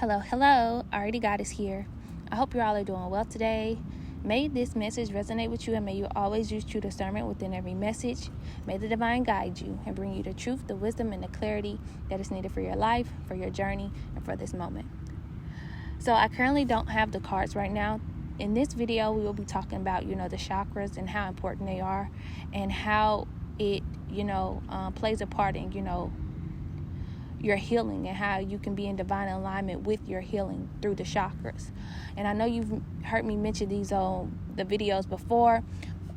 Hello, AriTheGoddesss here. I hope you all are doing well today. May this message resonate with you, and may you always use true discernment within every message. May the divine guide you and bring you the truth, the wisdom, and the clarity that is needed for your life, for your journey, and for this moment. So I currently don't have the cards right now. In this video, we will be talking about, the chakras and how important they are and how it, plays a part in, your healing and how you can be in divine alignment with your healing through the chakras. And I know you've heard me mention these on the videos before.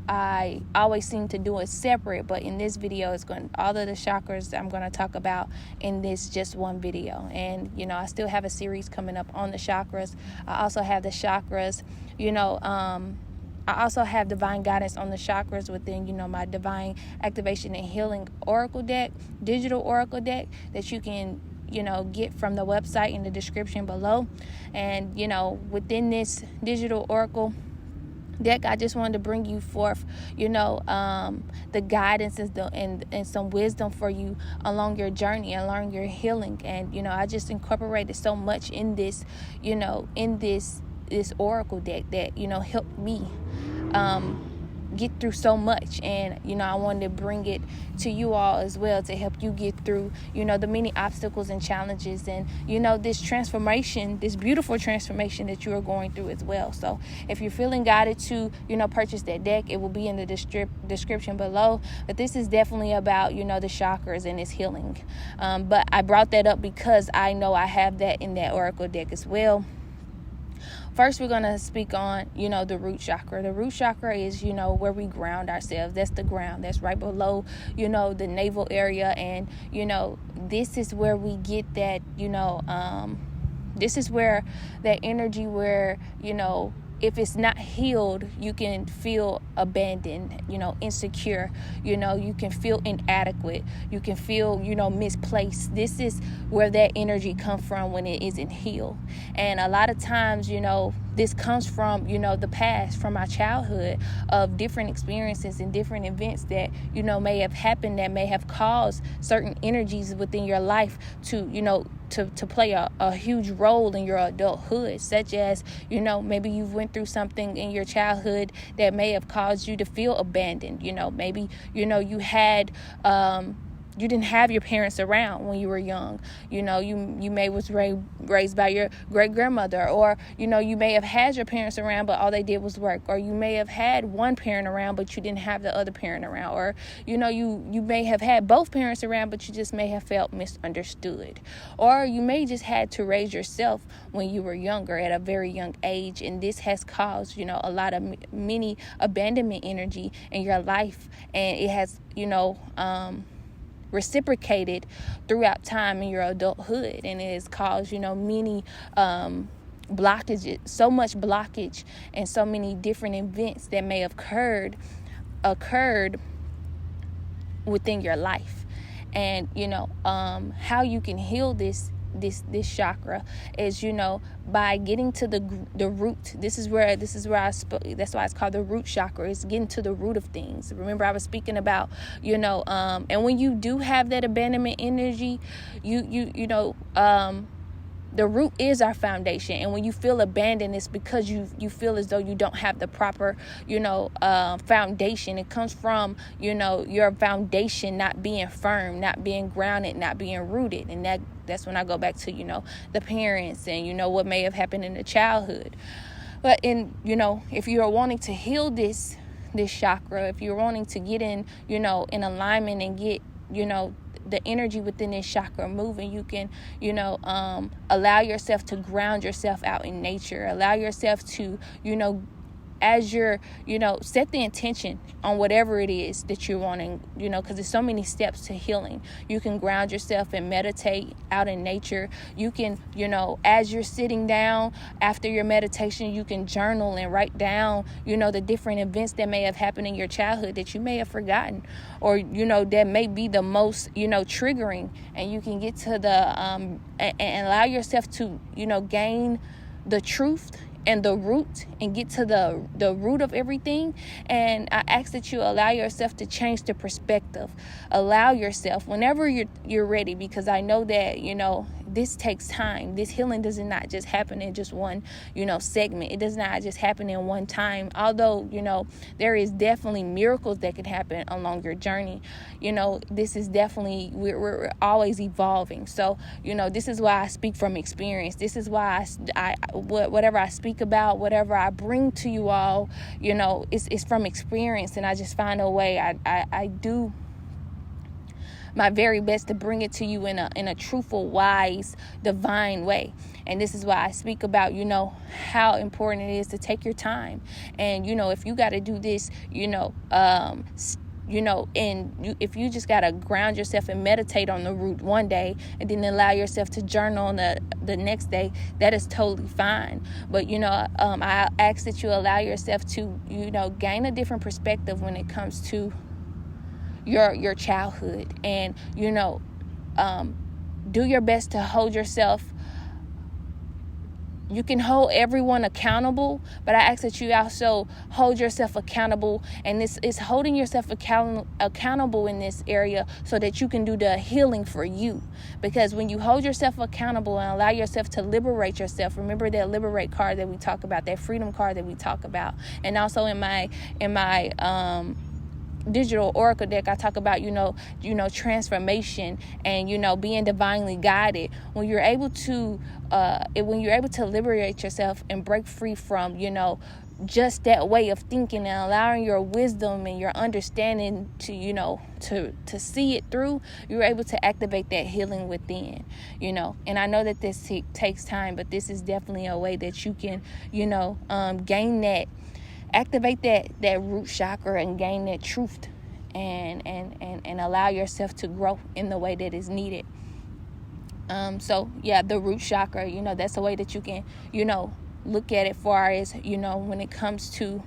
I always seem to do it separate, but in this video, all of the chakras I'm going to talk about in this just one video. And, I still have a series coming up on the chakras. I also have the chakras, I also have divine guidance on the chakras within, my divine activation and healing oracle deck, digital oracle deck that you can, get from the website in the description below. And, within this digital oracle deck, I just wanted to bring you forth, the guidance and some wisdom for you along your journey, along your healing. And, I just incorporated so much in this, this oracle deck that helped me get through so much. And I wanted to bring it to you all as well to help you get through the many obstacles and challenges and this transformation, this beautiful transformation that you are going through as well. So if you're feeling guided to purchase that deck, it will be in the description below. But this is definitely about the chakras and its healing. But I brought that up because I know I have that in that oracle deck as well. First, we're going to speak on, the root chakra. The root chakra is, where we ground ourselves. That's the ground. That's right below, the navel area. And, this is where we get that, this is where that energy where, if it's not healed, you can feel abandoned, insecure, you can feel inadequate, you can feel, misplaced. This is where that energy comes from when it isn't healed. And a lot of times, this comes from, the past, from our childhood, of different experiences and different events that, may have happened that may have caused certain energies within your life to, to play a huge role in your adulthood, such as, maybe you went through something in your childhood that may have caused you to feel abandoned. Maybe, you had, you didn't have your parents around when you were young. You may was raised by your great grandmother, or, you may have had your parents around, but all they did was work. Or you may have had one parent around, but you didn't have the other parent around. Or, you may have had both parents around, but you just may have felt misunderstood. Or you may just had to raise yourself when you were younger at a very young age. And this has caused, a lot of many abandonment energy in your life. And it has, reciprocated throughout time in your adulthood, and it has caused many blockages, so much blockage, and so many different events that may have occurred within your life. And how you can heal this chakra is by getting to the root. This is where I spoke. That's why it's called the root chakra. It's getting to the root of things. Remember, I was speaking about and when you do have that abandonment energy, the root is our foundation. And when you feel abandoned, it's because you feel as though you don't have the proper, foundation. It comes from, your foundation not being firm, not being grounded, not being rooted. And that's when I go back to, the parents and, what may have happened in the childhood. But if you are wanting to heal this chakra, if you're wanting to get in, in alignment and get, the energy within this chakra moving, you can, allow yourself to ground yourself out in nature. Allow yourself to, as you're, set the intention on whatever it is that you're wanting, because there's so many steps to healing. You can ground yourself and meditate out in nature. You can, as you're sitting down after your meditation, you can journal and write down, the different events that may have happened in your childhood that you may have forgotten, or, that may be the most, triggering. And you can get to the, and allow yourself to, gain the truth and the root and get to the root of everything. And I ask that you allow yourself to change the perspective. Allow yourself whenever you're ready, because I know that, this takes time. This healing does not just happen in just one, segment. It does not just happen in one time. Although, there is definitely miracles that can happen along your journey. This is definitely, we're always evolving. So, this is why I speak from experience. This is why whatever I speak about, whatever I bring to you all, it's from experience. And I just find a way. I do my very best to bring it to you in a truthful, wise, divine way. And this is why I speak about, how important it is to take your time. And, if you got to do this, and if you just got to ground yourself and meditate on the root one day and then allow yourself to journal on the next day, that is totally fine. But, I ask that you allow yourself to, gain a different perspective when it comes to your childhood, and do your best to hold yourself. You can hold everyone accountable, but I ask that you also hold yourself accountable, and this is holding yourself accountable in this area so that you can do the healing for you. Because when you hold yourself accountable and allow yourself to liberate yourself, remember that liberate card that we talk about, that freedom card that we talk about, and also in my digital oracle deck, I talk about transformation and being divinely guided. When you're able to liberate yourself and break free from just that way of thinking, and allowing your wisdom and your understanding to see it through, you're able to activate that healing within. And I know that this takes time, but this is definitely a way that you can gain that, activate that root chakra and gain that truth, and allow yourself to grow in the way that is needed. The root chakra, that's a way that you can, look at it far as, when it comes to,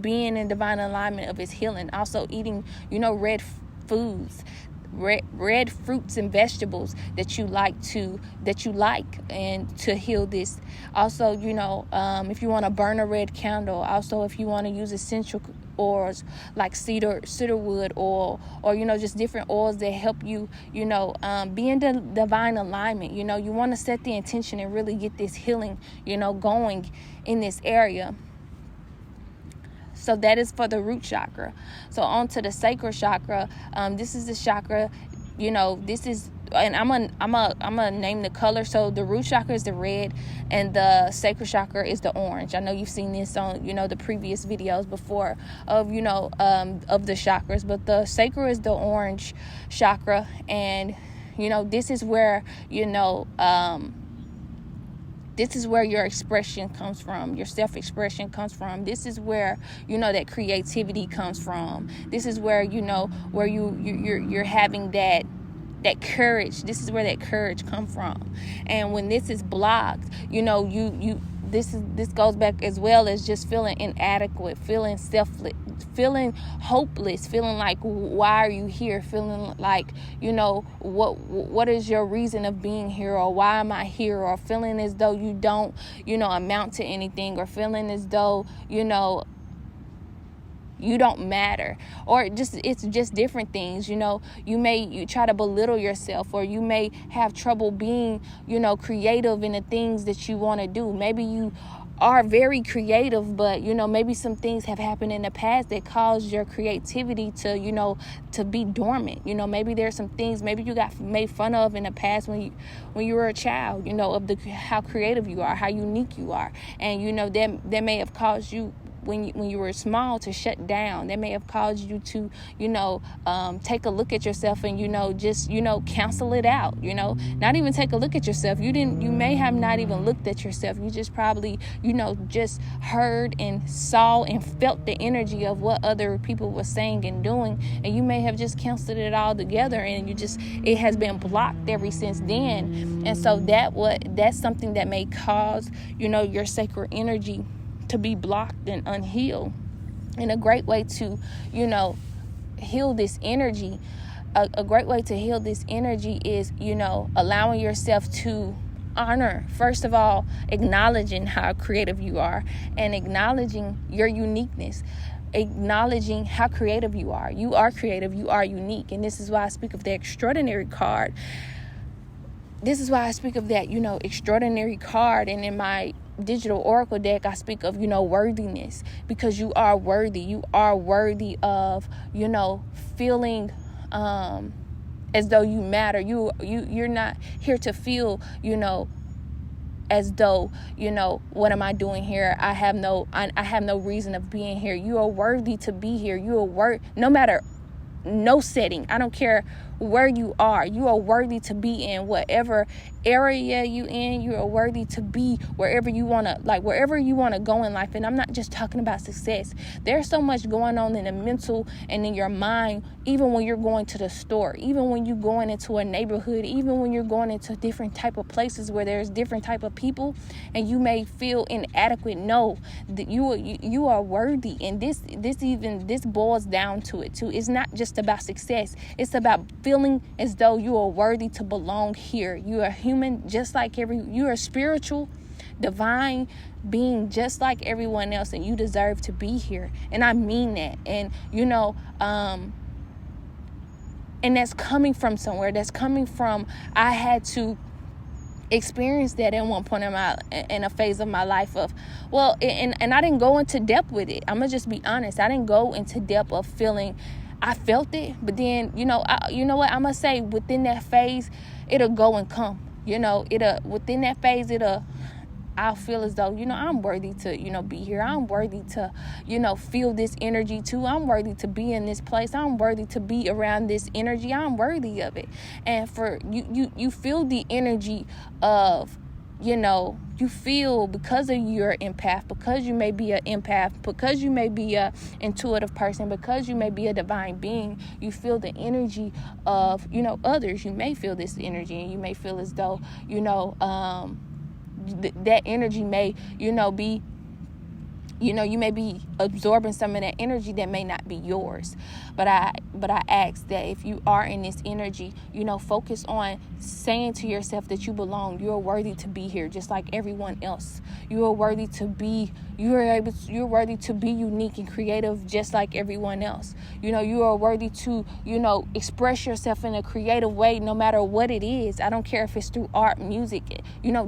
being in divine alignment of its healing. Also eating, red foods, red fruits and vegetables that you like and to heal this. Also, if you want to burn a red candle, also if you want to use essential oils like cedarwood oil, or just different oils that help you be in the divine alignment. You want to set the intention and really get this healing going in this area. So that is for the root chakra. So on to the sacral chakra. This is the chakra, this is, and I'm gonna name the color. So the root chakra is the red, and the sacral chakra is the orange. I know you've seen this on the previous videos before of of the chakras, but the sacral is the orange chakra, and this is where this is where your expression comes from, your self-expression comes from. This is where that creativity comes from. This is where where you're having that courage. This is where that courage comes from. And when this is blocked, this goes back as well as just feeling inadequate, feeling selfless, feeling hopeless, feeling like, why are you here? Feeling like, what is your reason of being here, or why am I here? Or feeling as though you don't, amount to anything, or feeling as though, you don't matter, or it's just different things. You try to belittle yourself, or you may have trouble being creative in the things that you want to do. Maybe you are very creative, but maybe some things have happened in the past that caused your creativity to be dormant. Maybe there's some things, maybe you got made fun of in the past when you were a child, of how creative you are, how unique you are, and that may have caused you, when you were small, to shut down. That may have caused you to, take a look at yourself and, just, cancel it out, not even take a look at yourself. You may have not even looked at yourself. You just probably, just heard and saw and felt the energy of what other people were saying and doing. And you may have just canceled it all together, and it has been blocked ever since then. And so that's something that may cause, your sacred energy to be blocked and unhealed. And a great way to heal this energy, a great way to heal this energy is allowing yourself to honor, first of all, acknowledging how creative you are, and acknowledging your uniqueness, acknowledging how creative you are. You are creative, you are unique. And this is why I speak of the extraordinary card. this is why I speak of that, extraordinary card. And in my digital oracle deck, I speak of, worthiness, because you are worthy. You are worthy of, feeling as though you matter. You're not here to feel, as though, what am I doing here? I have no reason of being here. You are worthy to be here. You are no matter no setting. I don't care where you are. You are worthy to be in whatever area you in. You are worthy to be wherever you want to go in life. And I'm not just talking about success. There's so much going on in the mental and in your mind, even when you're going to the store, even when you're going into a neighborhood, even when you're going into different type of places where there's different type of people and you may feel inadequate. Know that you are worthy. And this boils down to it too. It's not just about success. It's about feeling as though you are worthy to belong here. You are human, just like you are spiritual, divine being, just like everyone else, and you deserve to be here. And I mean that. And and that's coming from somewhere. That's coming from, I had to experience that at one point in a phase of my life of, and I didn't go into depth with it. I'm gonna just be honest. I didn't go into depth of feeling. I felt it, but then, you know what, I'm going to say within that phase, it'll go and come, within that phase, I'll feel as though, I'm worthy to, be here. I'm worthy to, feel this energy too. I'm worthy to be in this place. I'm worthy to be around this energy. I'm worthy of it. And for you feel the energy of, you feel, because of your empath, because you may be an empath, because you may be a intuitive person, because you may be a divine being, you feel the energy of, others. You may feel this energy, and you may feel as though, that energy may, be, you may be absorbing some of that energy that may not be yours. But I ask that if you are in this energy, focus on saying to yourself that you belong. You are worthy to be here, just like everyone else. You are worthy to be. You're worthy to be unique and creative, just like everyone else. You are worthy to, express yourself in a creative way, no matter what it is. I don't care if it's through art, music,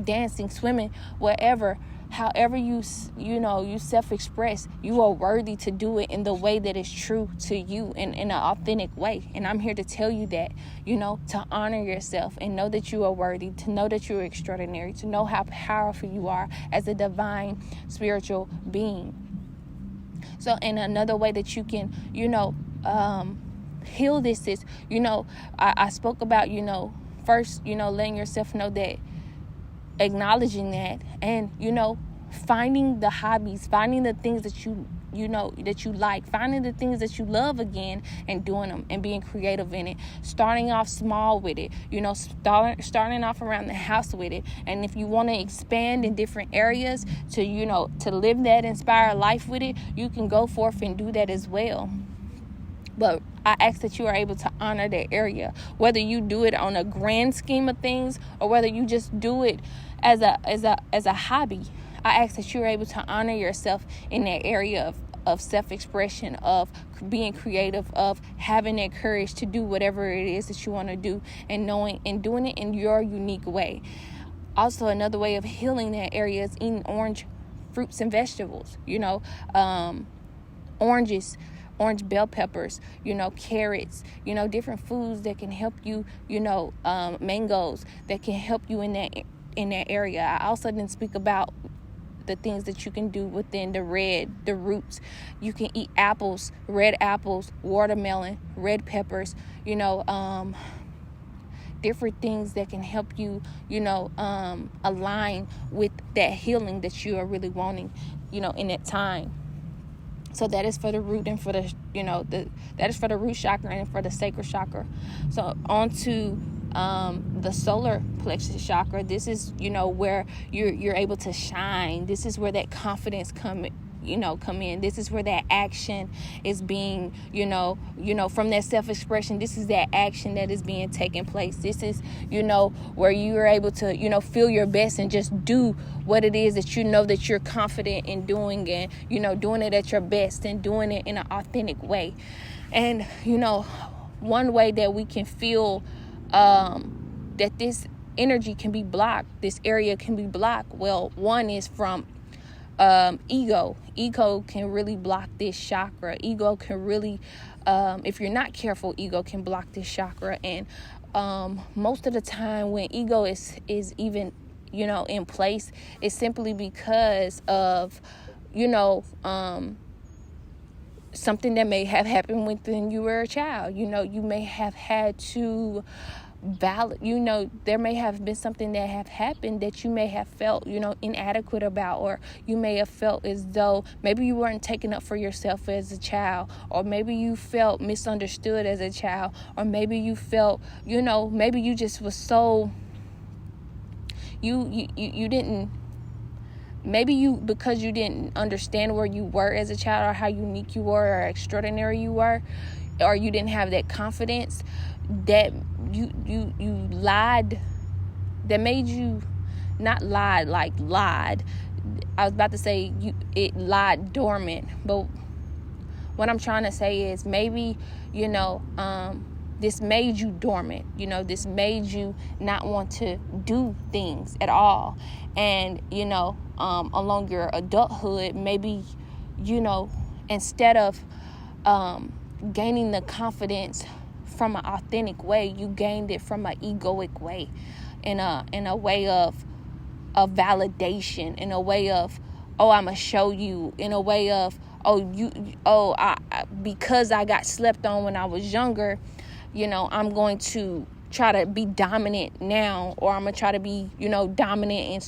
dancing, swimming, whatever. However you self-express, you are worthy to do it in the way that is true to you, in an authentic way. And I'm here to tell you that, to honor yourself and know that you are worthy, to know that you are extraordinary, to know how powerful you are as a divine spiritual being. So, and another way that you can, heal this is, I spoke about, first, letting yourself know that, acknowledging that, and finding the hobbies, finding the things that you like, finding the things that you love again, and doing them and being creative in it. Starting off small with it, starting off around the house with it. And if you want to expand in different areas to live that inspired life with it, you can go forth and do that as well. But I ask that you are able to honor that area, whether you do it on a grand scheme of things or whether you just do it as a hobby. I ask that you are able to honor yourself in that area of self-expression, of being creative, of having that courage to do whatever it is that you want to do, and knowing and doing it in your unique way. Also, another way of healing that area is eating orange fruits and vegetables. Oranges, orange bell peppers, carrots, different foods that can help you, mangoes that can help you in that area. I also didn't speak about the things that you can do within the roots. You can eat apples, red apples, watermelon, red peppers, different things that can help you, align with that healing that you are really wanting, in that time. So that is for the root and for the, that is for the root chakra and for the sacral chakra. So on to the solar plexus chakra. This is, where you're able to shine. This is where that confidence come in. This is where that action is being, from that self-expression. This is that action that is being taken place. This is, where you are able to, feel your best and just do what it is that that you're confident in doing, and, doing it at your best and doing it in an authentic way. And, one way that we can feel that this energy can be blocked. This area can be blocked. Well, one is from ego. Ego can really block this chakra. Ego can really, if you're not careful, ego can block this chakra. And most of the time when ego is even, in place, it's simply because of, something that may have happened when you were a child. You may have had to there may have been something that have happened that you may have felt, inadequate about, or you may have felt as though maybe you weren't taking up for yourself as a child, or maybe you felt misunderstood as a child, or maybe you felt, maybe you just was so, you didn't, maybe because you didn't understand where you were as a child, or how unique you were, or extraordinary you were, or you didn't have that confidence, that you lied, that made you not lied like lied. I was about to say it lied dormant, but what I'm trying to say is maybe, this made you dormant. This made you not want to do things at all. And, along your adulthood, maybe, instead of gaining the confidence from an authentic way, you gained it from an egoic way, in a way of validation, in a way of, I'm gonna show you, in a way of, because I got slept on when I was younger, I'm going to try to be dominant now, or I'm gonna try to be, dominant and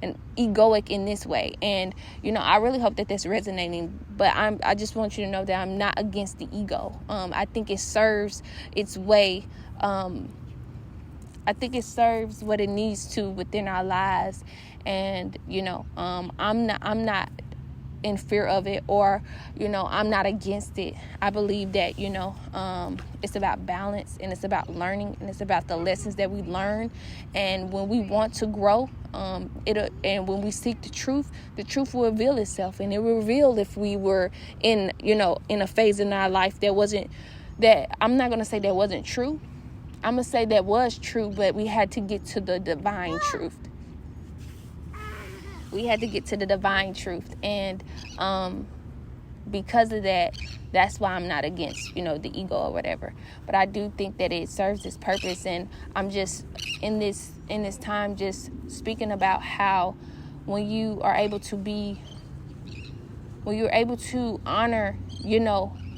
and egoic in this way. And I really hope that that's resonating. But I just want you to know that I'm not against the ego. I think it serves its way. I think it serves what it needs to within our lives. And I'm not in fear of it, or I'm not against it. I believe that it's about balance, and it's about learning, and it's about the lessons that we learn. And when we want to grow, and when we seek the truth will reveal itself. And it will reveal if we were in a phase in our life that I'm not going to say that wasn't true. I'm going to say that was true, but we had to get to the divine truth. We had to get to the divine truth. And because of that, that's why I'm not against, the ego or whatever. But I do think that it serves its purpose. And I'm just in this time just speaking about how when you are able to honor,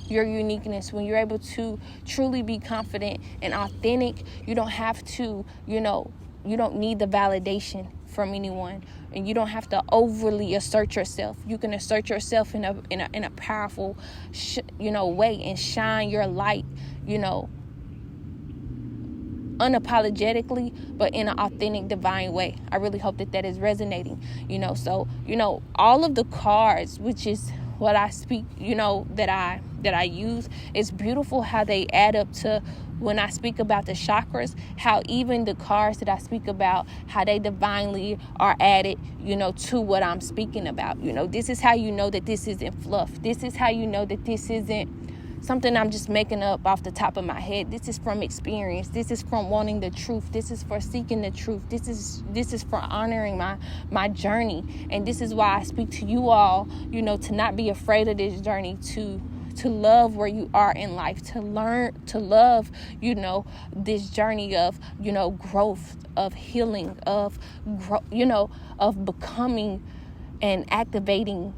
your uniqueness, when you're able to truly be confident and authentic, you don't have to, you don't need the validation from anyone, and you don't have to overly assert yourself. You can assert yourself in a powerful way, and shine your light unapologetically, but in an authentic, divine way. I really hope that is resonating. So all of the cards, which is what I speak, that I use, it's beautiful how they add up to, when I speak about the chakras, how even the cards that I speak about, how they divinely are added, to what I'm speaking about. This is how you know that this isn't fluff. This is how you know that this isn't something I'm just making up off the top of my head. This is from experience. This is from wanting the truth. This is for seeking the truth. This is for honoring my journey. And this is why I speak to you all, to not be afraid of this journey, to love where you are in life, to learn to love, this journey of, growth, of healing, of becoming and activating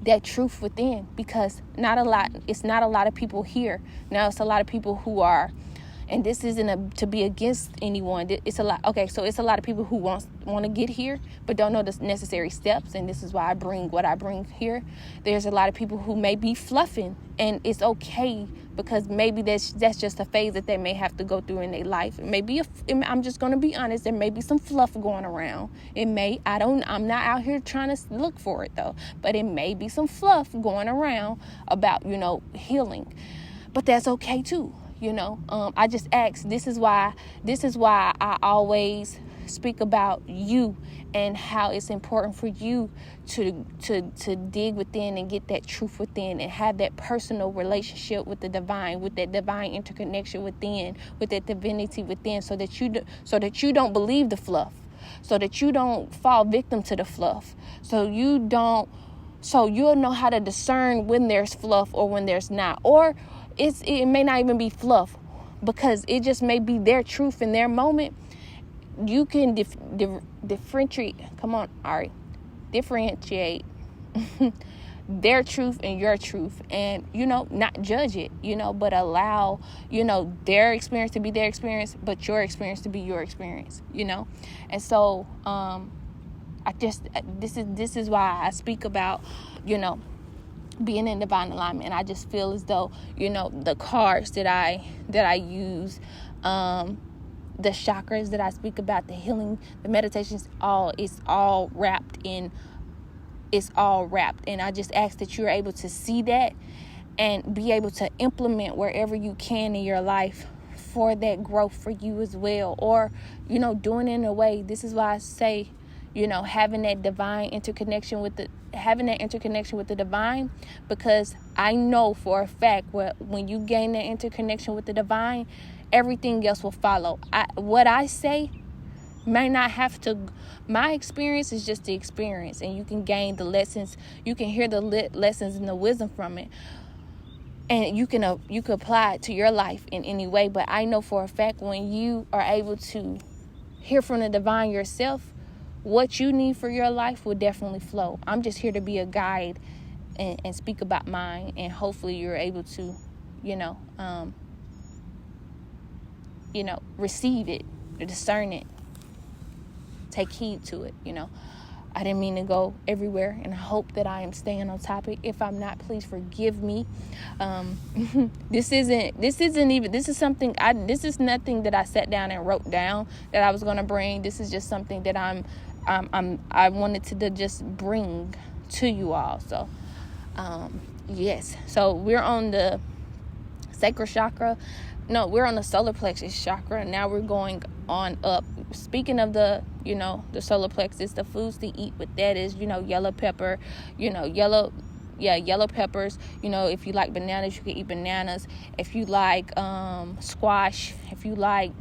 that truth within. Because it's not a lot of people here. Now it's a lot of people who are, and this isn't to be against anyone. It's a lot. Okay, so it's a lot of people who want to get here, but don't know the necessary steps. And this is why I bring what I bring here. There's a lot of people who may be fluffing, and it's okay, because maybe that's just a phase that they may have to go through in their life. I'm just going to be honest. There may be some fluff going around. I'm not out here trying to look for it though, but it may be some fluff going around about, healing, but that's okay too. I just ask, this is why I always speak about you and how it's important for you to dig within and get that truth within and have that personal relationship with the divine, with that divine interconnection within, with that divinity within, so that you don't believe the fluff, so that you don't fall victim to the fluff, so you'll know how to discern when there's fluff or when there's not, or it may not even be fluff, because it just may be their truth in their moment. You can differentiate. Come on, Ari. Differentiate their truth and your truth, and not judge it, but allow their experience to be their experience, but your experience to be your experience, and so this is why I speak about being in divine alignment. And I just feel as though the cards that I use, the chakras that I speak about, the healing, the meditations, it's all wrapped. And I just ask that you're able to see that and be able to implement wherever you can in your life for that growth for you as well. Or, doing it in a way, this is why I say, having that divine interconnection with the divine, because I know for a fact when you gain that interconnection with the divine, everything else will follow. What I say may not have to. My experience is just the experience, and you can gain the lessons. You can hear the lessons and the wisdom from it, and you can apply it to your life in any way. But I know for a fact when you are able to hear from the divine yourself, what you need for your life will definitely flow. I'm just here to be a guide and speak about mine, and hopefully you're able to, receive it, discern it, take heed to it. I didn't mean to go everywhere, and I hope that I am staying on topic. If I'm not, please forgive me. This is nothing that I sat down and wrote down that I was going to bring. This is just something that I wanted to just bring to you all. So, yes. So we're on the sacral chakra. No, we're on the solar plexus chakra. Now we're going on up. Speaking of the solar plexus, the foods to eat with that is, yellow pepper, yellow peppers. If you like bananas, you can eat bananas. If you like squash, if you like,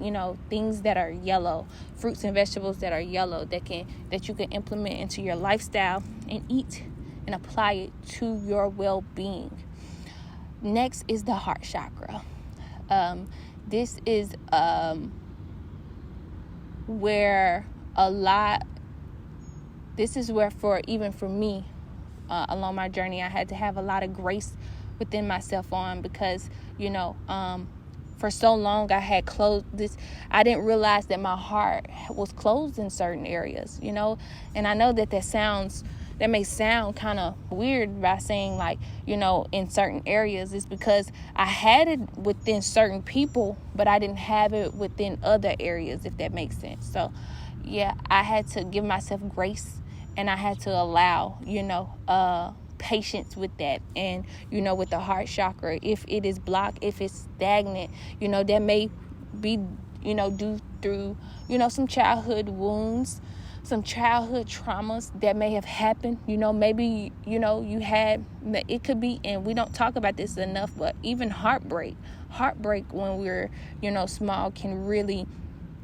things that are yellow, fruits and vegetables that are yellow, that you can implement into your lifestyle and eat and apply it to your well-being. Next is the heart chakra. This is where for me, along my journey, I had to have a lot of grace within myself because, for so long I had closed this. I didn't realize that my heart was closed in certain areas, and I know that may sound kind of weird by saying in certain areas. Is because I had it within certain people, but I didn't have it within other areas, if that makes sense. So yeah, I had to give myself grace, and I had to allow, patience with that. And, with the heart chakra, if it is blocked, if it's stagnant, that may be, due through, some childhood wounds, some childhood traumas that may have happened. Maybe, you had, it could be, and we don't talk about this enough, but even heartbreak when we're, small can really,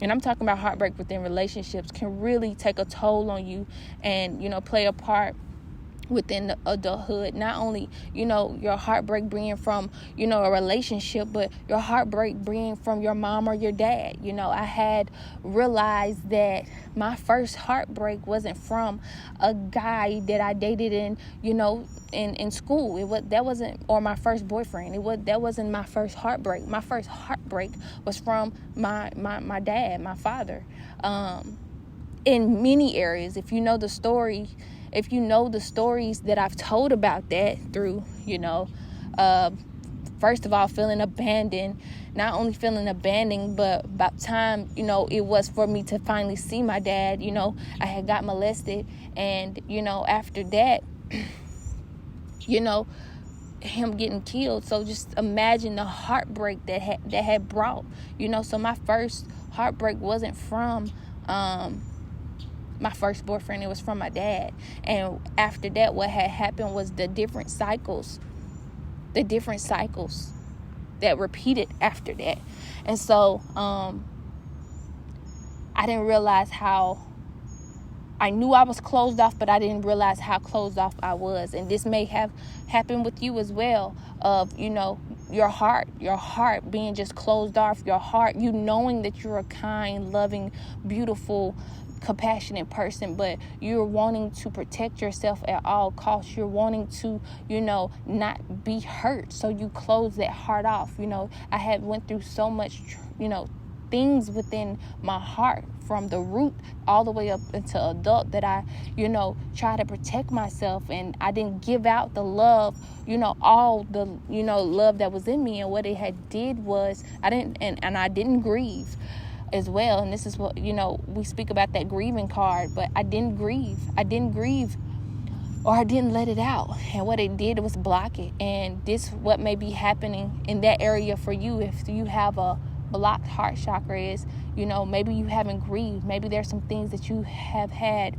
and I'm talking about heartbreak within relationships, can really take a toll on you and, play a part within the adulthood. Not only, your heartbreak bringing from, a relationship, but your heartbreak bringing from your mom or your dad. I had realized that my first heartbreak wasn't from a guy that I dated in school. That wasn't, or my first boyfriend. That wasn't my first heartbreak. My first heartbreak was from my dad, my father. In many areas, if you know the stories that I've told about that through, first of all, feeling abandoned, not only feeling abandoned, but about time, it was for me to finally see my dad. I had got molested, and, after that, him getting killed. So just imagine the heartbreak that had brought, so my first heartbreak wasn't from my first boyfriend. It was from my dad. And after that, what had happened was the different cycles that repeated after that. And so I didn't realize I knew I was closed off, but I didn't realize how closed off I was. And this may have happened with you as well, of, your heart being just closed off, your heart, you knowing that you're a kind, loving, beautiful, compassionate person, but you're wanting to protect yourself at all costs. You're wanting to, not be hurt. So you close that heart off. I had went through so much, things within my heart from the root all the way up into adult that I, try to protect myself, and I didn't give out the love, all the, love that was in me. And what it had did was I didn't grieve as well. And this is what, we speak about that grieving card, but I didn't grieve, or I didn't let it out. And what it did was block it. And this what may be happening in that area for you. If you have a blocked heart chakra, is, maybe you haven't grieved. Maybe there's some things that you have had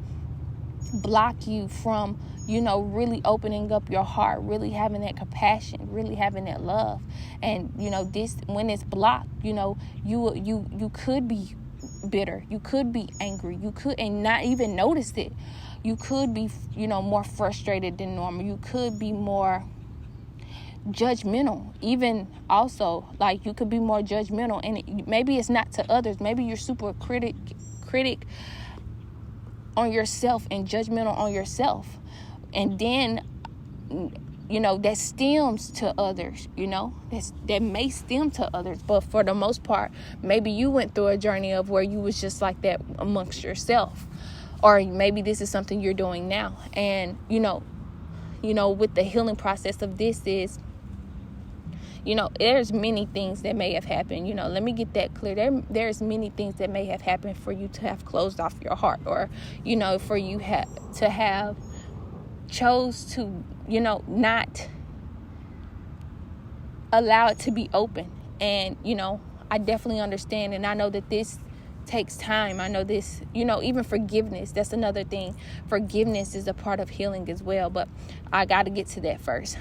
block you from, really opening up your heart, really having that compassion, really having that love. And, this, when it's blocked, you could be bitter. You could be angry. You could, and not even notice it. You could be, more frustrated than normal. You could be more judgmental, even also, like, you could be more judgmental, and maybe it's not to others. Maybe you're super critic on yourself and judgmental on yourself, and then that stems to others. That may stem to others, but for the most part, maybe you went through a journey of where you was just like that amongst yourself, or maybe this is something you're doing now. And with the healing process of this is, there's many things that may have happened. Let me get that clear. There's many things that may have happened for you to have closed off your heart, or, for you to have chose to, not allow it to be open. And, I definitely understand. And I know that this takes time. I know this, even forgiveness, that's another thing. Forgiveness is a part of healing as well, but I got to get to that first.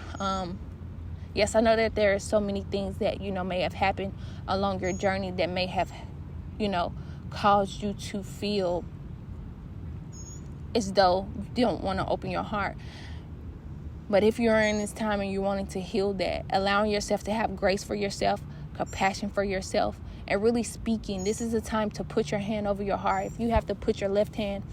Yes, I know that there are so many things that, may have happened along your journey that may have, caused you to feel as though you don't want to open your heart. But if you're in this time and you're wanting to heal that, allowing yourself to have grace for yourself, compassion for yourself, and really speaking, this is a time to put your hand over your heart. If you have to put your left hand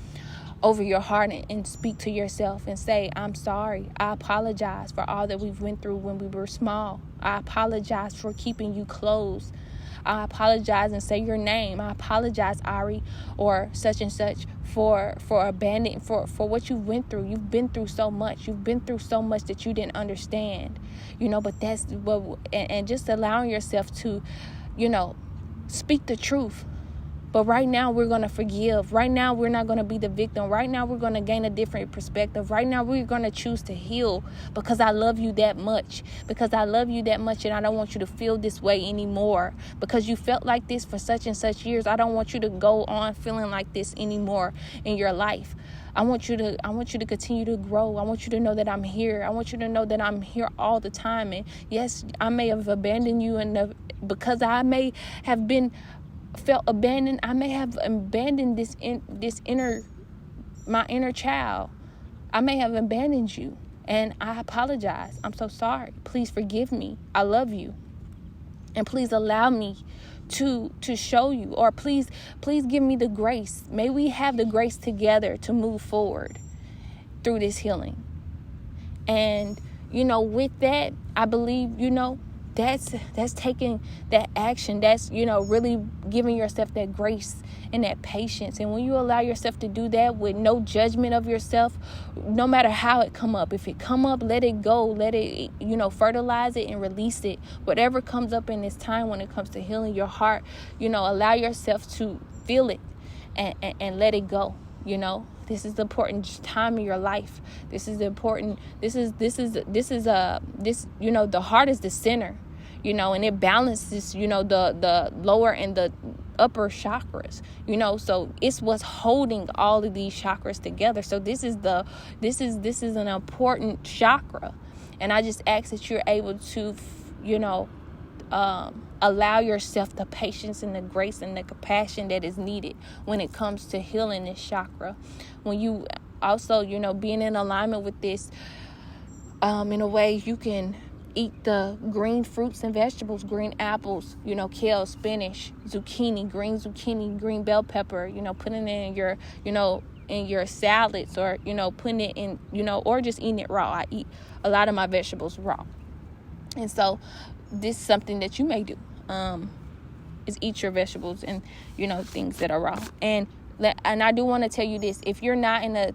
over your heart and speak to yourself and say, I'm sorry. I apologize for all that we've went through when we were small. I apologize for keeping you closed. I apologize, and say your name. I apologize, Ari, or such and such, for abandoning, for what you went through. You've been through so much. You've been through so much that you didn't understand, but that's what, and just allowing yourself to, speak the truth. But right now, we're going to forgive. Right now, we're not going to be the victim. Right now, we're going to gain a different perspective. Right now, we're going to choose to heal because I love you that much. Because I love you that much, and I don't want you to feel this way anymore. Because you felt like this for such and such years. I don't want you to go on feeling like this anymore in your life. I want you to continue to grow. I want you to know that I'm here. I want you to know that I'm here all the time. And yes, I may have abandoned you, because I may have felt abandoned. I may have abandoned my inner child. I may have abandoned you, and I apologize. I'm so sorry. Please forgive me. I love you, and please allow me to show you, or please give me the grace. May we have the grace together to move forward through this healing. And with that, I believe that's taking that action. That's, really giving yourself that grace and that patience. And when you allow yourself to do that with no judgment of yourself, no matter how it come up, if it come up, let it go, let it, fertilize it and release it. Whatever comes up in this time when it comes to healing your heart, allow yourself to feel it and let it go. This is the important time in your life. This is important. The heart is the center, and it balances, the lower and the upper chakras, so it's what's holding all of these chakras together. So this is an important chakra. And I just ask that you're able to, allow yourself the patience and the grace and the compassion that is needed when it comes to healing this chakra. When you also, being in alignment with this, in a way you can eat the green fruits and vegetables, green apples, kale, spinach, zucchini, green bell pepper, putting it in your, in your salads, or, putting it in, or just eating it raw. I eat a lot of my vegetables raw. And so this is something that you may do, is eat your vegetables and, things that are raw. And I do want to tell you this, if you're not in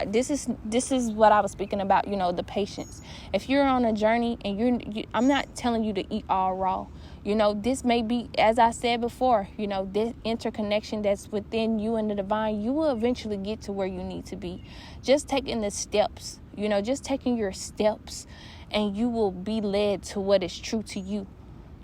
this is what I was speaking about, the patience. If you're on a journey and I'm not telling you to eat all raw. This may be, as I said before, this interconnection that's within you and the divine, you will eventually get to where you need to be. Just taking the steps, just taking your steps, and you will be led to what is true to you.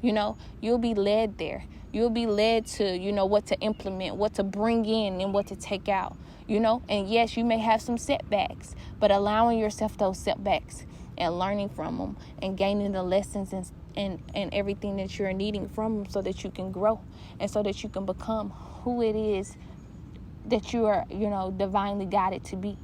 You'll be led there. You'll be led to, what to implement, what to bring in, and what to take out. And yes, you may have some setbacks, but allowing yourself those setbacks and learning from them and gaining the lessons and everything that you're needing from them, so that you can grow and so that you can become who it is that you are, divinely guided to be,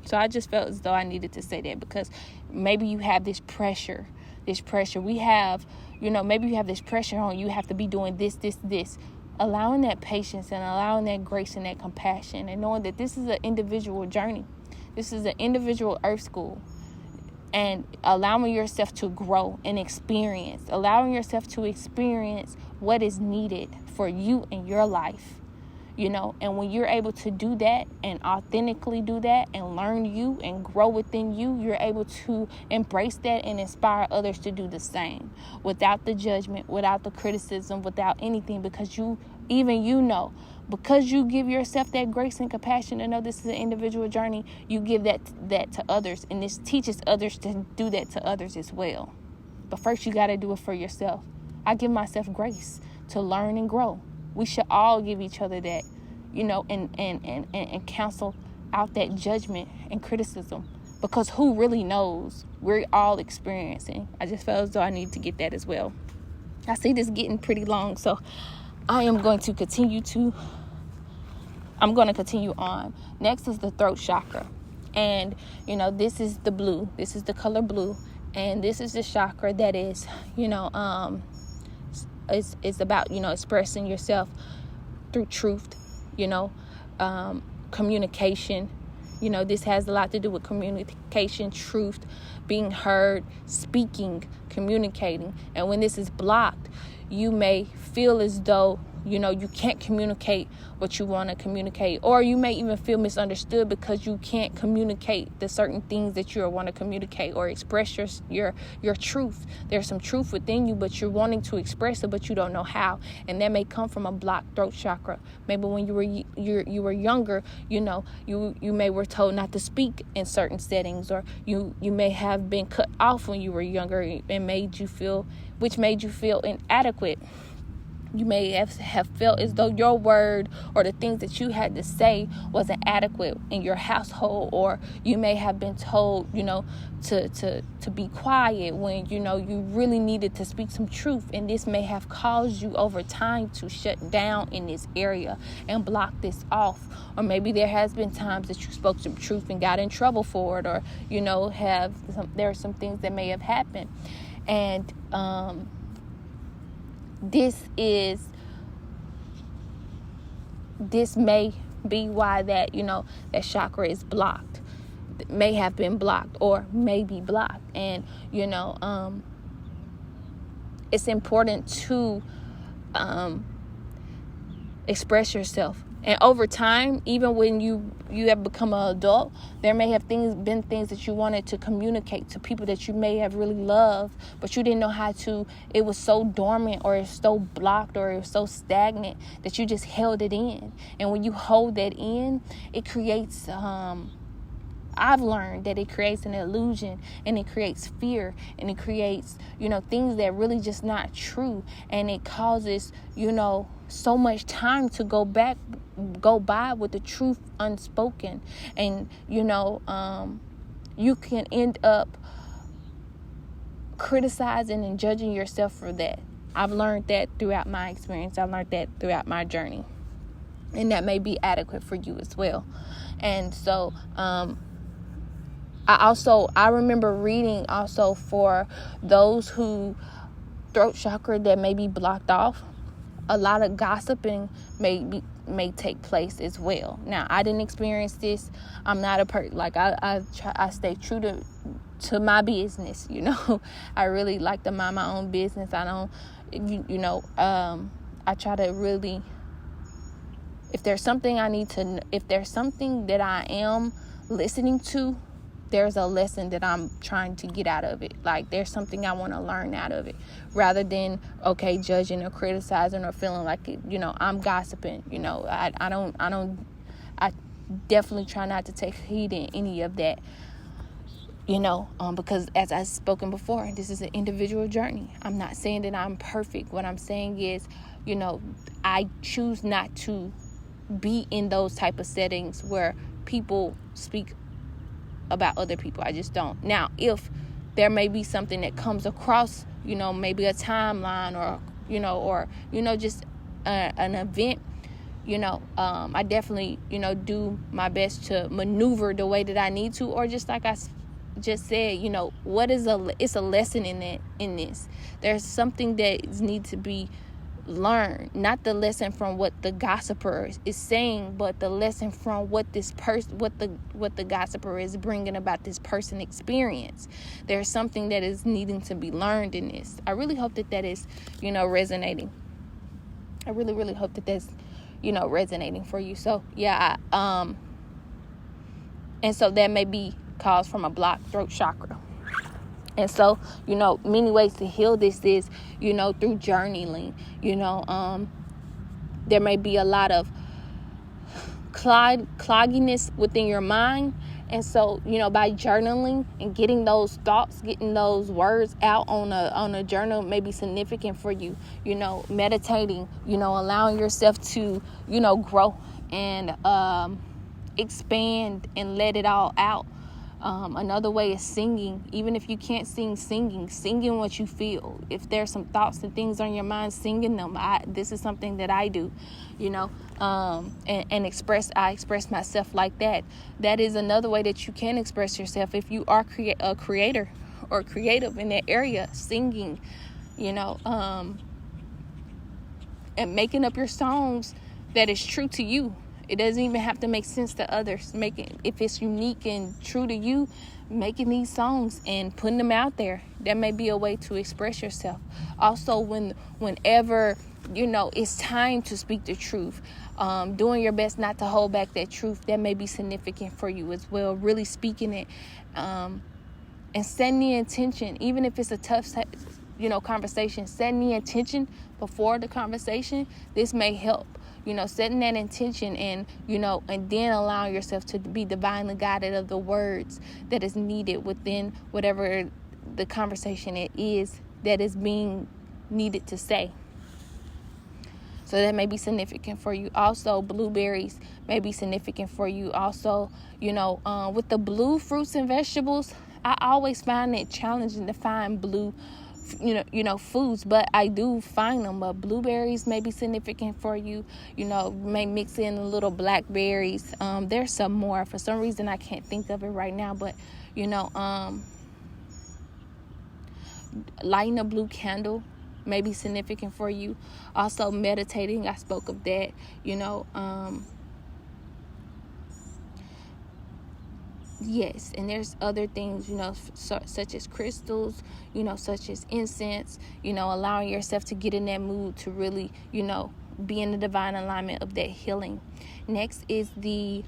So I just felt as though I needed to say that, because maybe you have this pressure. We have, maybe you have this pressure on you have to be doing this. Allowing that patience and allowing that grace and that compassion, and knowing that this is an individual journey. This is an individual earth school. And allowing yourself to grow and allowing yourself to experience what is needed for you in your life. And when you're able to do that and authentically do that and learn you and grow within you, you're able to embrace that and inspire others to do the same, without the judgment, without the criticism, without anything, because because you give yourself that grace and compassion to know this is an individual journey, you give that to others, and this teaches others to do that to others as well. But first you got to do it for yourself. I give myself grace to learn and grow. We should all give each other that, and counsel out that judgment and criticism, because who really knows? We're all experiencing. I just felt as though I need to get that as well. I see this getting pretty long, so I am going to continue on. Next is the throat chakra. And, this is the blue. This is the color blue. And this is the chakra that is, it's about, expressing yourself through truth, communication. This has a lot to do with communication, truth, being heard, speaking, communicating. And when this is blocked, you may feel as though, you can't communicate what you want to communicate, or you may even feel misunderstood because you can't communicate the certain things that you want to communicate or express your truth. There's some truth within you, but you're wanting to express it, but you don't know how, and that may come from a blocked throat chakra. Maybe when you were younger, you may were told not to speak in certain settings, or you may have been cut off when you were younger and made you feel inadequate. You may have felt as though your word or the things that you had to say wasn't adequate in your household, or you may have been told, to be quiet when, you really needed to speak some truth. And this may have caused you over time to shut down in this area and block this off. Or maybe there has been times that you spoke some truth and got in trouble for it, or, there are some things that may have happened. And, this may be why that chakra is blocked, may have been blocked, or may be blocked. And it's important to express yourself. And over time, even when you have become an adult, there may have been things that you wanted to communicate to people that you may have really loved, but you didn't know how to. It was so dormant, or it's so blocked, or it's so stagnant that you just held it in. And when you hold that in, it creates I've learned that it creates an illusion, and it creates fear, and it creates, things that really just not true. And it causes, so much time to go by with the truth unspoken. And, you can end up criticizing and judging yourself for that. I've learned that throughout my experience. I've learned that throughout my journey. And that may be adequate for you as well. And so, I remember reading also for those who throat chakra that may be blocked off, a lot of gossiping may take place as well. Now, I didn't experience this. I'm not a person, like I stay true to my business. I really like to mind my own business. I don't, I try to really, if there's something that I am listening to, there's a lesson that I'm trying to get out of it. Like, there's something I want to learn out of it, rather than, judging or criticizing or feeling like, I'm gossiping. I definitely try not to take heed in any of that, because as I've spoken before, this is an individual journey. I'm not saying that I'm perfect. What I'm saying is, I choose not to be in those type of settings where people speak about other people. I just don't. Now, if there may be something that comes across, maybe a timeline or just an event, I definitely, do my best to maneuver the way that I need to, or just like I just said, it's a lesson in this. There's something that needs to be learn, not the lesson from what the gossiper is saying, but the lesson from what this person, what the gossiper is bringing about this person experience. There's something that is needing to be learned in this. I really hope that is, resonating. I really, really hope that that's, resonating for you. So yeah, and so that may be caused from a blocked throat chakra. And so, many ways to heal this is, through journaling. There may be a lot of clogginess within your mind. And so, by journaling and getting those thoughts, getting those words out on a journal may be significant for you. Meditating, allowing yourself to, grow and expand and let it all out. Another way is singing. Even if you can't singing what you feel. If there's some thoughts and things on your mind, singing them. This is something that I do, and I express myself like that. That is another way that you can express yourself. If you are a creator or creative in that area, singing, and making up your songs that is true to you. It doesn't even have to make sense to others. If it's unique and true to you, making these songs and putting them out there, that may be a way to express yourself. Also, whenever, it's time to speak the truth, doing your best not to hold back that truth, that may be significant for you as well. Really speaking it, and setting the intention, even if it's a tough, conversation, setting the intention before the conversation. This may help. Setting that intention and then allowing yourself to be divinely guided of the words that is needed within whatever the conversation it is that is being needed to say. So that may be significant for you. Also, blueberries may be significant for you. Also, with the blue fruits and vegetables, I always find it challenging to find blue foods, but I do find them. But blueberries may be significant for you. May mix in a little blackberries. There's some more. For some reason, I can't think of it right now. But lighting a blue candle may be significant for you. Also, meditating. I spoke of that. Yes, and there's other things, such as crystals, such as incense, allowing yourself to get in that mood to really, be in the divine alignment of that healing. Next is the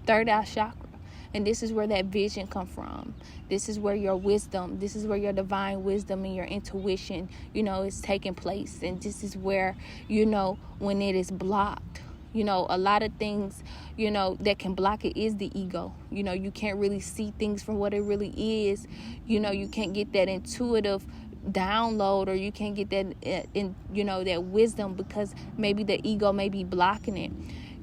third eye chakra. And this is where that vision comes from. This is where your wisdom, this is where your divine wisdom and your intuition, is taking place. And this is where, when it is blocked, a lot of things, that can block it is the ego. You can't really see things from what it really is. You can't get that intuitive download, or you can't get that that wisdom, because maybe the ego may be blocking it.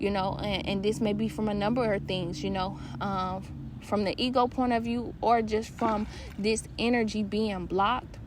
And this may be from a number of things, from the ego point of view, or just from this energy being blocked.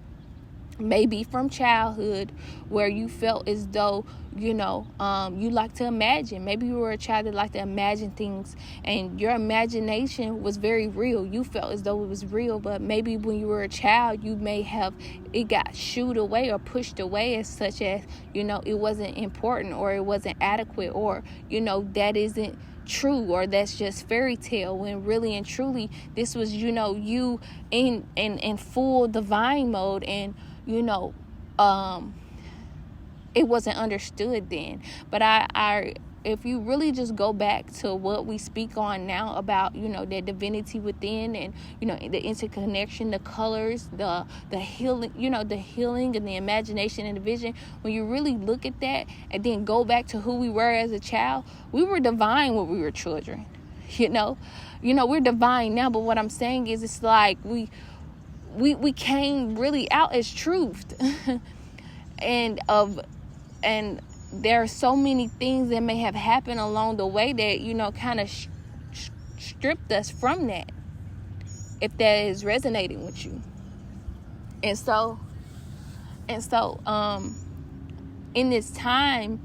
Maybe from childhood, where you felt as though you like to imagine. Maybe you were a child that liked to imagine things, and your imagination was very real. You felt as though it was real, but maybe when you were a child, you may have it got shooed away or pushed away, as such as it wasn't important, or it wasn't adequate, or that isn't true, or that's just fairy tale, when really and truly this was you in full divine mode. And it wasn't understood then. But I if you really just go back to what we speak on now about that divinity within, and the interconnection, the colors, the healing, the healing and the imagination and the vision, when you really look at that and then go back to who we were as a child, we were divine when we were children. We're divine now, but what I'm saying is, it's like we came really out as truth. and there are so many things that may have happened along the way that kind of stripped us from that, if that is resonating with you. And so in this time,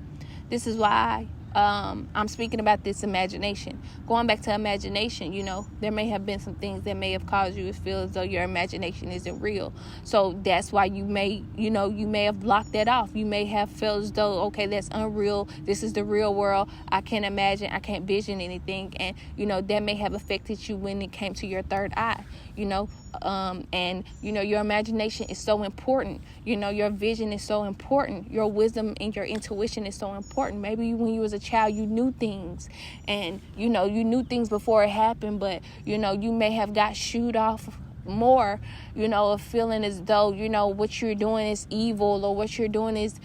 this is why I'm speaking about this imagination. Going back to imagination, there may have been some things that may have caused you to feel as though your imagination isn't real. So that's why you may have blocked that off. You may have felt as though, okay, that's unreal. This is the real world. I can't imagine. I can't vision anything. And, that may have affected you when it came to your third eye, and your imagination is so important. Your vision is so important. Your wisdom and your intuition is so important. Maybe when you was a child, you knew things, and you knew things before it happened, but you may have got shooed off more, of feeling as though what you're doing is evil, or what you're doing is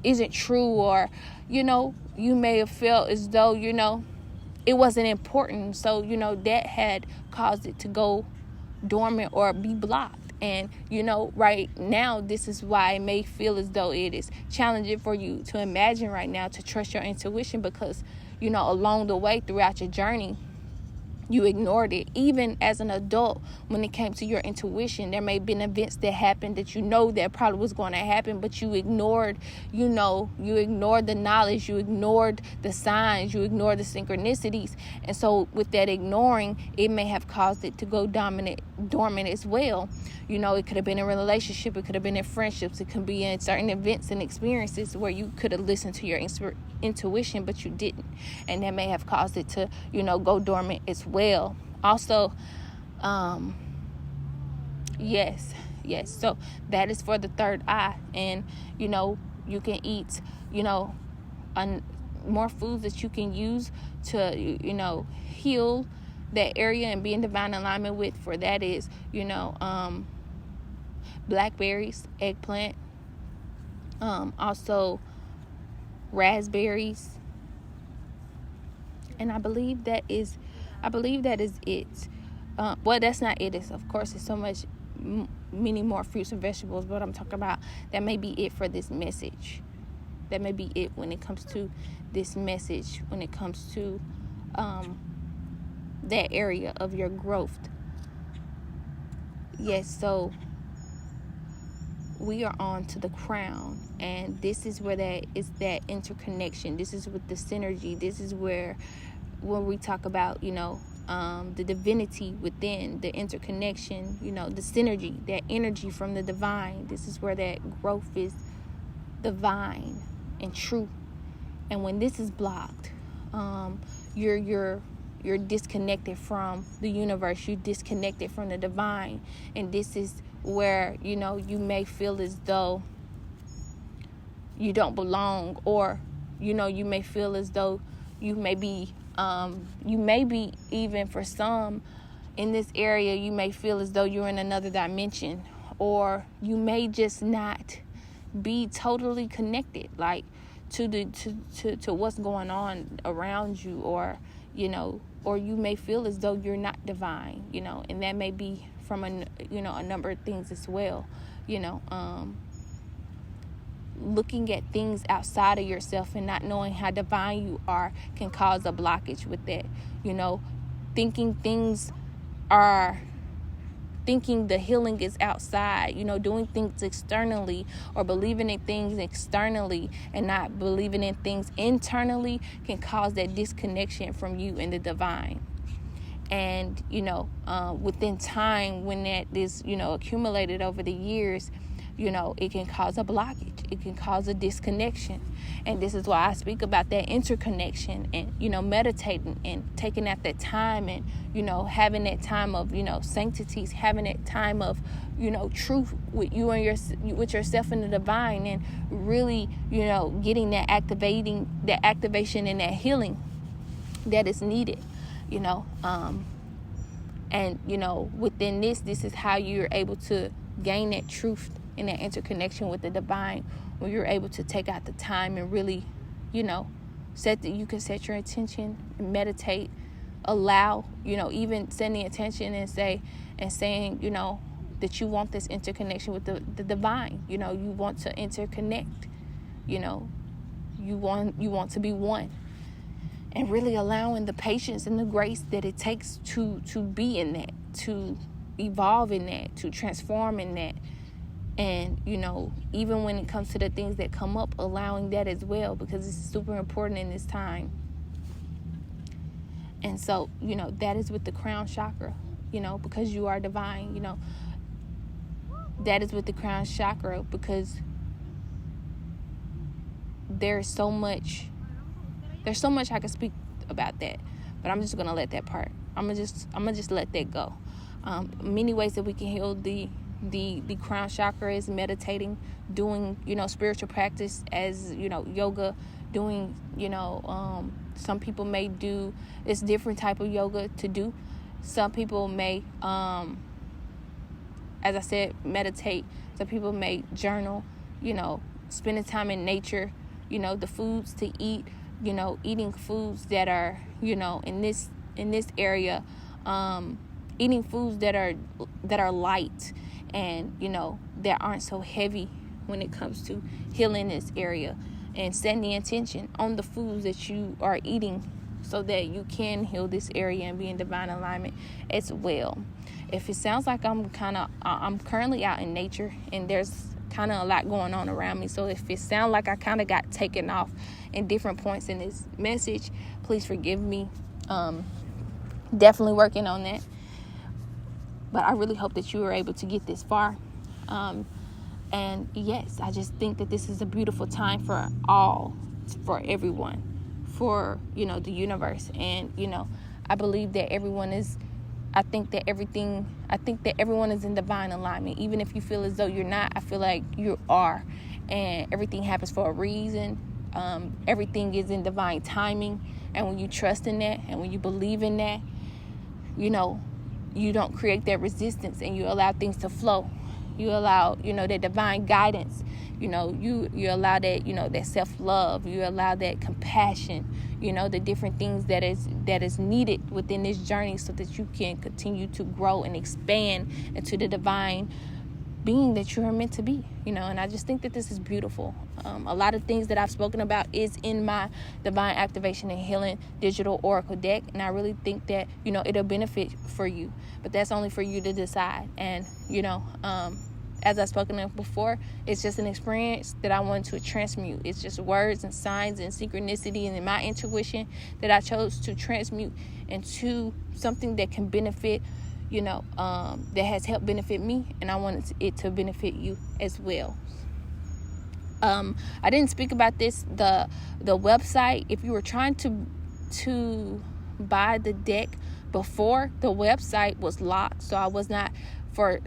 isn't true, or you may have felt as though it wasn't important. So that had caused it to go dormant or be blocked. And right now, this is why it may feel as though it is challenging for you to imagine right now, to trust your intuition, because along the way throughout your journey, you ignored it. Even as an adult, when it came to your intuition, there may have been events that happened that that probably was going to happen, but you ignored, you ignored the knowledge, you ignored the signs, you ignored the synchronicities. And so with that ignoring, it may have caused it to go dormant as well. It could have been in a relationship, it could have been in friendships, it could be in certain events and experiences where you could have listened to your intuition, but you didn't. And that may have caused it to, go dormant as well. Also, yes. So that is for the third eye. And, you can eat, more foods that you can use to, heal that area and be in divine alignment with. For that is, blackberries, eggplant, also raspberries, and I believe that is it. Well, that's not it. It's, of course, it's so much many more fruits and vegetables, but I'm talking about that may be it for this message. That may be it when it comes to this message, when it comes to that area of your growth. Yes, so we are on to the crown, and this is where that is, that interconnection. This is with the synergy. This is where when we talk about the divinity within, the interconnection, the synergy, that energy from the divine. This is where that growth is divine and true. And when this is blocked, you're disconnected from the universe. You're disconnected from the divine. And this is where, you may feel as though you don't belong, or, you may feel as though you may be even for some in this area, you may feel as though you're in another dimension, or you may just not be totally connected, like to what's going on around you, or or you may feel as though you're not divine, and that may be from a number of things as well. Looking at things outside of yourself and not knowing how divine you are can cause a blockage with that. Thinking the healing is outside, doing things externally, or believing in things externally and not believing in things internally, can cause that disconnection from you and the divine. And, within time, when that is, accumulated over the years, it can cause a blockage. It can cause a disconnection. And this is why I speak about that interconnection and, meditating and taking out that time and, having that time of, sanctities, having that time of, truth with you and with yourself and the divine, and really, getting that activation and that healing that is needed, and, within this is how you're able to gain that truth and that interconnection with the divine, when you're able to take out the time and really, you can set your intention and meditate, allow, even setting the intention and saying, that you want this interconnection with the divine, you want to interconnect, you want to be one, and really allowing the patience and the grace that it takes to be in that, to evolve in that, to transform in that. And, even when it comes to the things that come up, allowing that as well, because it's super important in this time. And so, that is with the crown chakra, because you are divine, that is with the crown chakra, because there's so much I can speak about that, but I'm just going to let that part. I'm going to just let that go. Many ways that we can heal the crown chakra is meditating, doing, spiritual practice as, yoga, doing, some people may do, it's different type of yoga to do. Some people may, as I said, meditate. Some people may journal, spending time in nature, the foods to eat, eating foods that are, in this area, eating foods that are light, and that aren't so heavy when it comes to healing this area, and setting the intention on the foods that you are eating so that you can heal this area and be in divine alignment as well. If it sounds like I'm currently out in nature and there's kind of a lot going on around me, so if it sounds like I kind of got taken off in different points in this message, please forgive me. Definitely working on that. But I really hope that you were able to get this far. And yes, I just think that this is a beautiful time for everyone, for, the universe. And, I believe that I think that everyone is in divine alignment. Even if you feel as though you're not, I feel like you are. And everything happens for a reason. Everything is in divine timing. And when you trust in that, and when you believe in that, you don't create that resistance, and you allow things to flow. You allow, that divine guidance. You allow that, that self-love. You allow that compassion, the different things that is needed within this journey, so that you can continue to grow and expand into the divine being that you are meant to be, and I just think that this is beautiful. A lot of things that I've spoken about is in my Divine Activation and Healing Digital Oracle deck, and I really think that, it'll benefit for you, but that's only for you to decide. And, as I've spoken of before, it's just an experience that I want to transmute. It's just words and signs and synchronicity and my intuition that I chose to transmute into something that can benefit, that has helped benefit me, and I wanted it to benefit you as well. I didn't speak about this, the website. If you were trying to buy the deck before, the website was locked, so I was not. For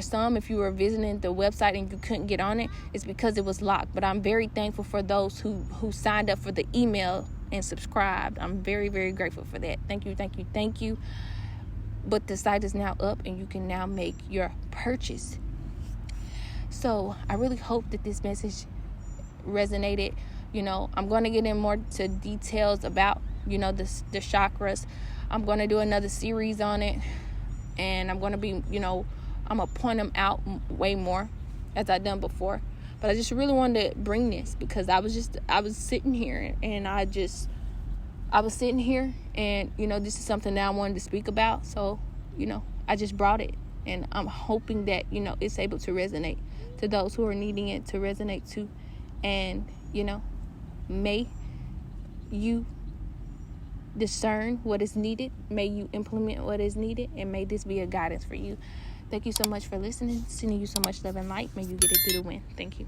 some, if you were visiting the website and you couldn't get on it, it's because it was locked. But I'm very thankful for those who signed up for the email and subscribed. I'm very, very grateful for that. Thank you. But the site is now up, and you can now make your purchase. So I really hope that this message resonated I'm going to get in more to details about, the chakras. I'm going to do another series on it, and I'm going to be, I'm going to point them out way more as I've done before. But I just really wanted to bring this because I was sitting here and this is something that I wanted to speak about. So, I just brought it, and I'm hoping that, it's able to resonate to those who are needing it to resonate too. And, may you discern what is needed. May you implement what is needed, and may this be a guidance for you. Thank you so much for listening. Sending you so much love and light. May you get it through the wind. Thank you.